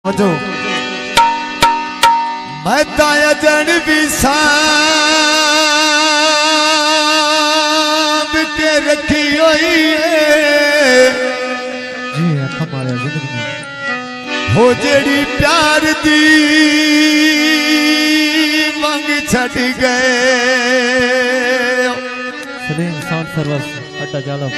जो मैं ताया जन भी सांभ के रखी हुई है जी हमारे जिंदगी में हो जेड़ी प्यार दी मंग छट गए सलीम साउंड सर्विस अड्डा जालो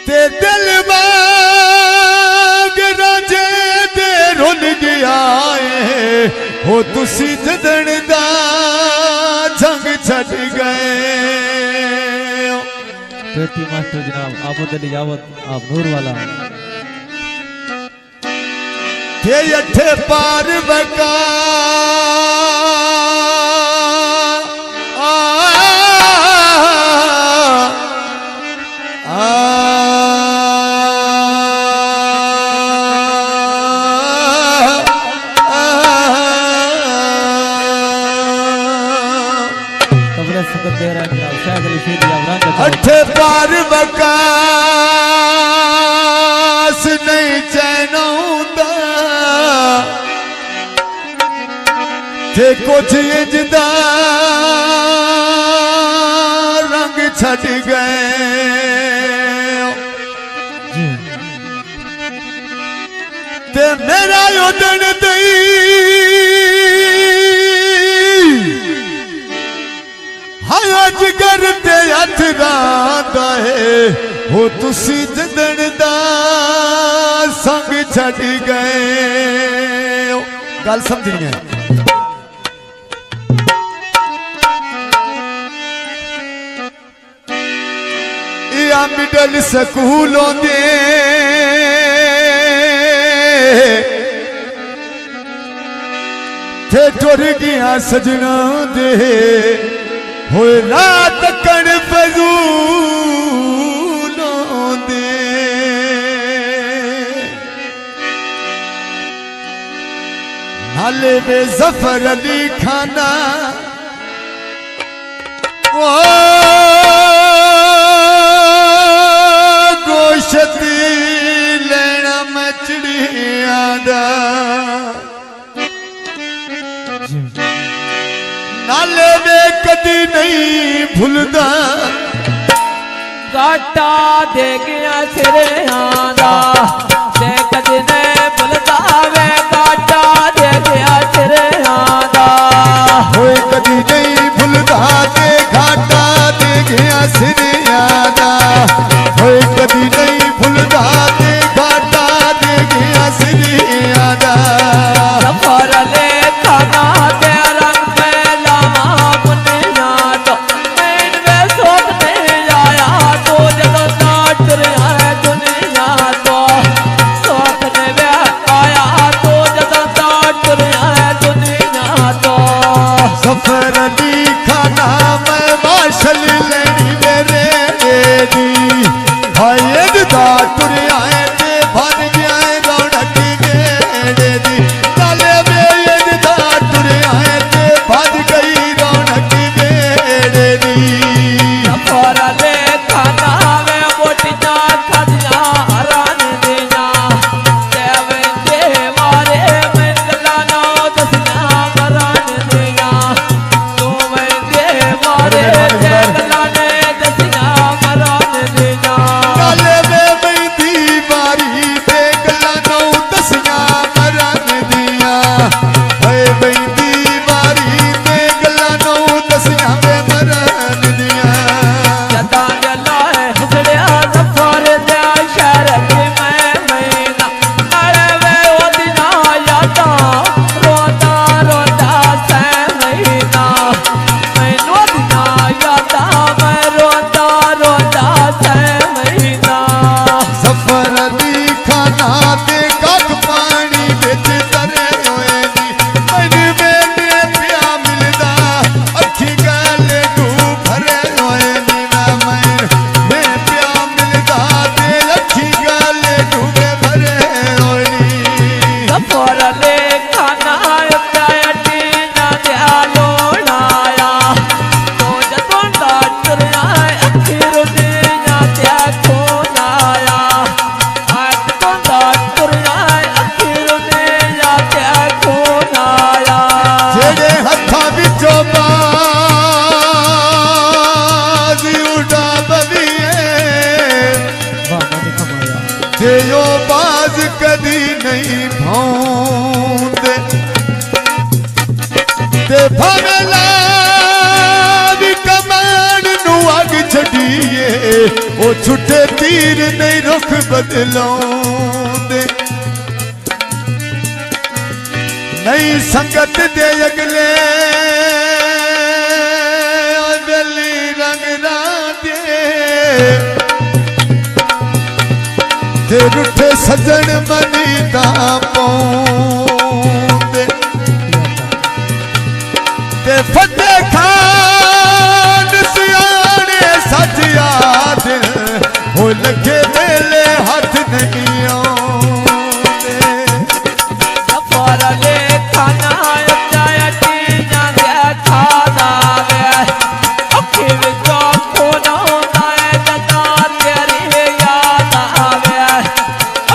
ते दिल बाग राजे दे रुल गया है हो तुसी जदन दा जंग छट गए पेटी मास्टर जनाब आबद अली यावत आप नूर वाला थे अठे पार बका अठे पार बकास नहीं चैनौंदा थे कुछ इंजदा रंग छट गए ते मेरा योदन दई जिगर ते हथ रांदा है हो तुसी जदन दा संग छड़ गए गल समझनी है या मिडल स्कूलों दे थे टुर गया सजना दे हो रात कण फजूलों दे नाले में जफर अली खाना ओ गोशती लेना मछलियां दा नाले में कदी नहीं भूलदा गाटा दे गया सिरे आंदा ते कदी नहीं भूलदा वे गाटा दे गया सिरे आंदा होए कदी नहीं भूलदा ते घाटा दे गया सिरे आंदा होए कदी नहीं भूलदा ते घाटा दे गया सिरे आंदा सफर ले खाना ते सफर दी खाना मैं माशल लेनी मेरे दी भाई दा तुरिया ते भर गया रौनक गेड़े दी चले बेद दा तुरिया ते भज गई रौनक गेड़े दी सफर ले खाना में मोटिया खदिया हरान दिया देवे दे मारे मंगला ना दसना हरान दिया जो बाज कदी नहीं भाऊंदे ते भवेला भी कमान नु अग छड़िए ओ छुटे तीर नहीं रुख बदलाउंदे नई संगत दे अगले बेली रंग दे ते रुठे सजन मनी दा पौंदे ते फते खान सियाने सच याद हो लगे मेले हाथ नहीं आउंदे सफर ले खाना चायटी जांदे खादा वे अखी विचो खोना दाए जता तेरी याद आवे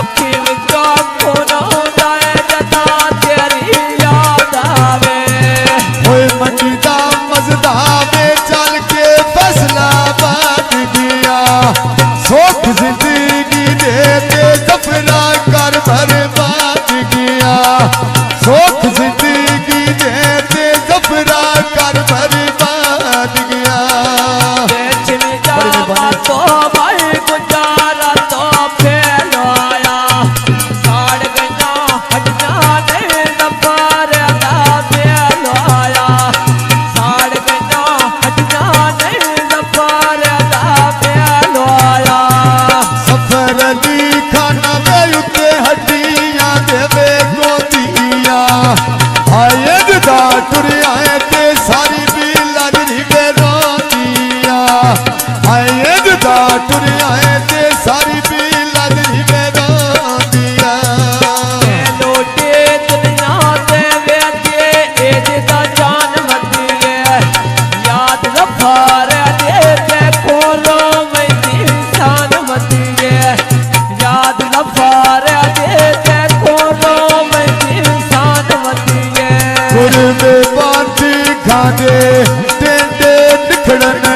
अखी विचो खोना दाए जता तेरी याद आवे होए मंजीदा मजदा में चल के फैसला बात दिया सोख जिंदगी दे के सफरा कर बर्बाद गया सोख जिंदगी दे के सफरा कर बर्बाद गया छिन जावा तो भाई गुजारा तो फैलाया साड़ गया हटना ने नंबर दा फैलाया साड़ गया हटना ने नंबर दा फैलाया सफर दी खाना में उत्ते हड्डियां देवे गोदिया आयद दा टुरिया ते सारी भी लगरी बेरोदिया आयद दा टुरिया ते सारी भी लगरी बेरोदिया लोटे दुनिया दे वेखे एज दा जान मतिए याद रफार दे ते खोलो मैं इंसान मतिए याद रफार दे ते खोलो मैं इंसान मतिए गुरबे बाटी खादे टेंडे निखड़न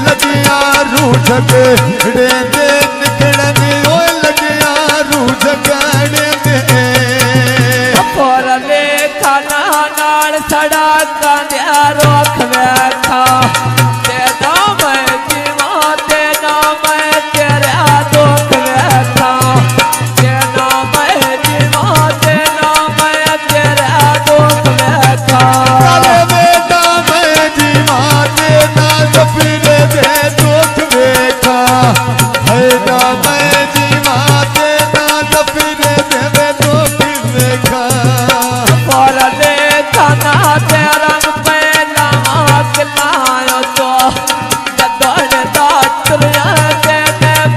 लगिया रूह जगे डेंदे निखड़न ओए लगिया रूह जगड़े दे पर ले खाना नाल सड़ा कांदिया रोख बैठा ते नाम जीवा ते नाम तेरा दुख बैठा ते नाम जीवा ते नाम तेरा दुख बैठा काले बेटा मैं जीवा ते ना सफीरे दे दुख देखा है ना मैं जीवा ते ना सफीरे दे दुख देखा पर ले खाना तेरा पहला किलायो तो जदन दा तुरिया ते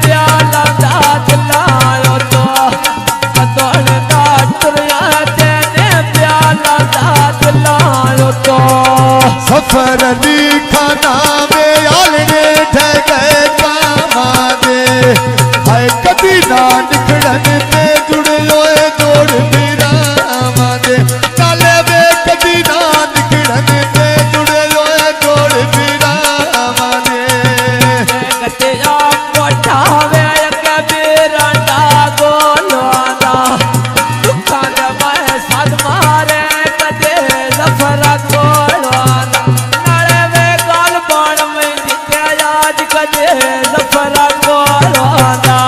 प्याला दा दिलायो तो जदन दा तुरिया ते प्याला दा दिलायो तो सफर दी खाना में आलने ठह गए कामा दे हाय कदी ना निखड़न ते जुड़ लोए जोड़ बिरामा दे चले वे कदी ना निखड़न ते जुड़ लोए जोड़ बिरामा दे गटिया कोठा वे कबीरा दा गोलवाना दुखा दे मैं साध मारे कदे जफरा गोलवाना नाले वे गाल बाण में दिखे आज कदे जफरा गोलवाना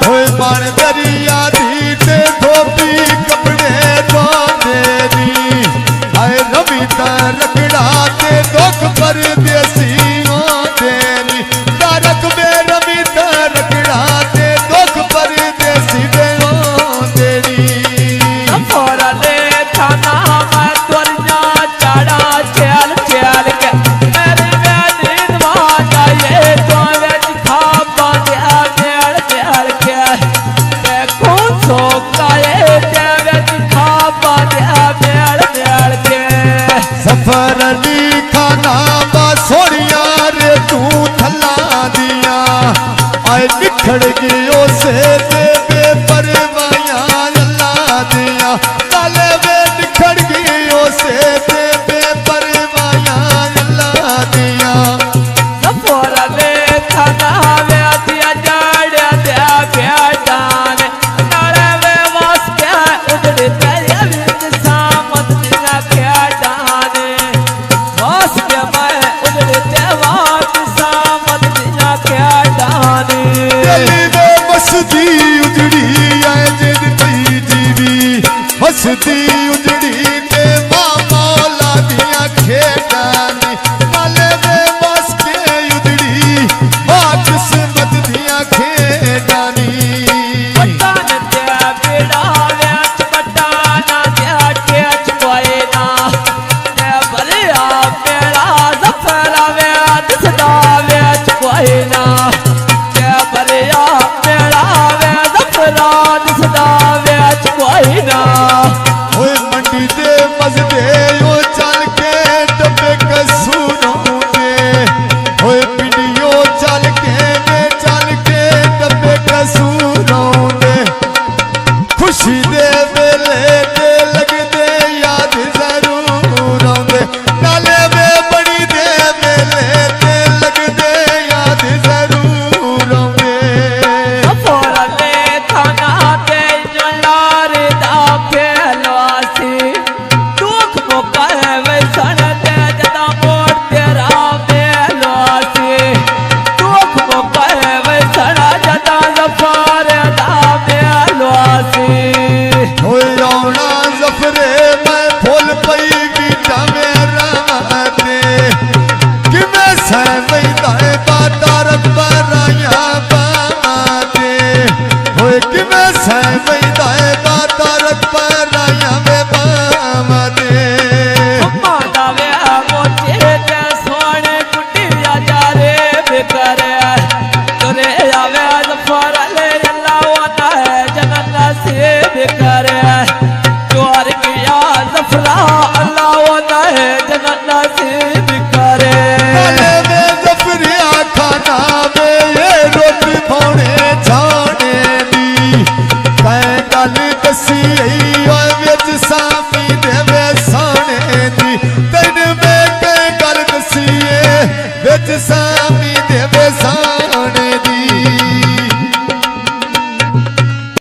होए बाण दरिया दी ते धोबी कपड़े धोंदे नी हाय रवि दा रखड़ा ते दुख परदेसी होंदे नी तारक में रवि दा रखड़ा ते दुख परदेसी दे होंदे नी और ले थाना मैं तुरना चाड़ा चल चल के मेरे नींद मां जाए तो वेच खा बांधिया चल चल के देखो सो काए बस्ती उजड़ी ते मौला दिया खेडानी नाले वे बस के उजड़ी किस्मत दिया खेडानी पटान दिया बेड़ा वेच पटाना दिया केच कोई ना ते भलिया मेरा जफरा वेच सदा वेच कोई ना ते भलिया मेरा वेच जफरा सदा वेच कोई ना ओए मंडी दे मजदे ओ चल के डब्बे कसूरों दे ओए पिंडियो चल के डब्बे कसूरों दे खुशी दे वेले दे लगदे याद जरूर आउंदे नाले वे बड़ी दे वेले दे लगदे याद जरूर आउंदे फोरले थाना ते जलार दा फेलवासी दुख मुकाए वैसन ते जदा मोड़ तेरा फेलवासी दुख मुकाए वैसन जदा जफर दा फेलवासी होए औना जफरे मैं फुल पई बीटा मेरा ते कि मैं सहमैदा बाता रब राया बाते होए कि मैं सहमैदा